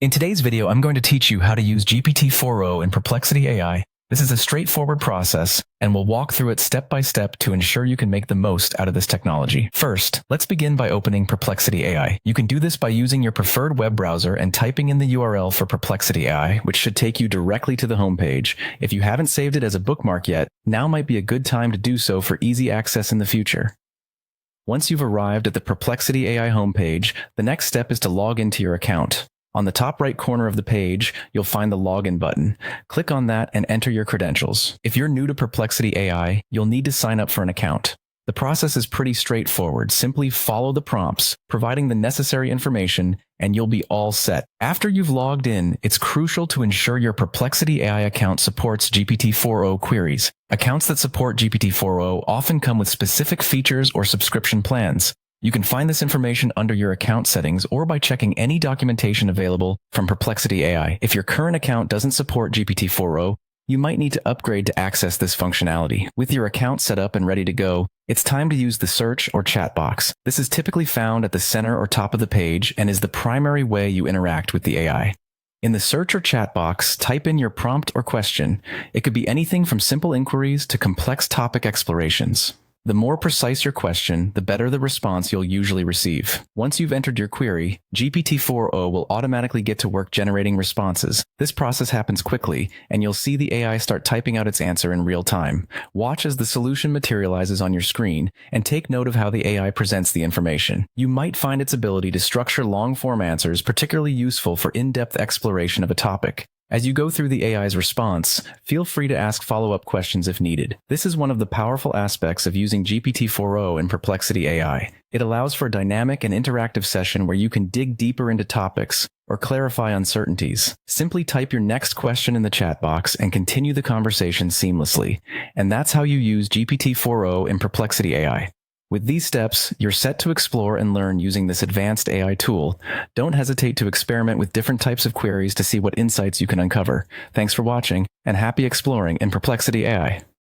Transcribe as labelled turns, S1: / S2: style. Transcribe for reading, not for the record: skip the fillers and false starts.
S1: In today's video, I'm going to teach you how to use GPT-4o in Perplexity AI. This is a straightforward process, and we'll walk through it step by step to ensure you can make the most out of this technology. First, let's begin by opening Perplexity AI. You can do this by using your preferred web browser and typing in the URL for Perplexity AI, which should take you directly to the homepage. If you haven't saved it as a bookmark yet, now might be a good time to do so for easy access in the future. Once you've arrived at the Perplexity AI homepage, the next step is to log into your account. On the top right corner of the page, you'll find the Login button. Click on that and enter your credentials. If you're new to Perplexity AI, you'll need to sign up for an account. The process is pretty straightforward. Simply follow the prompts, providing the necessary information, and you'll be all set. After you've logged in, it's crucial to ensure your Perplexity AI account supports GPT-4o queries. Accounts that support GPT-4o often come with specific features or subscription plans. You can find this information under your account settings or by checking any documentation available from Perplexity AI. If your current account doesn't support GPT-4o, you might need to upgrade to access this functionality. With your account set up and ready to go, it's time to use the search or chat box. This is typically found at the center or top of the page and is the primary way you interact with the AI. In the search or chat box, type in your prompt or question. It could be anything from simple inquiries to complex topic explorations. The more precise your question, the better the response you'll usually receive. Once you've entered your query, GPT-4o will automatically get to work generating responses. This process happens quickly, and you'll see the AI start typing out its answer in real time. Watch as the solution materializes on your screen, and take note of how the AI presents the information. You might find its ability to structure long-form answers particularly useful for in-depth exploration of a topic. As you go through the AI's response, feel free to ask follow-up questions if needed. This is one of the powerful aspects of using GPT-4o in Perplexity AI. It allows for a dynamic and interactive session where you can dig deeper into topics or clarify uncertainties. Simply type your next question in the chat box and continue the conversation seamlessly. And that's how you use GPT-4o in Perplexity AI. With these steps, you're set to explore and learn using this advanced AI tool. Don't hesitate to experiment with different types of queries to see what insights you can uncover. Thanks for watching, and happy exploring in Perplexity AI.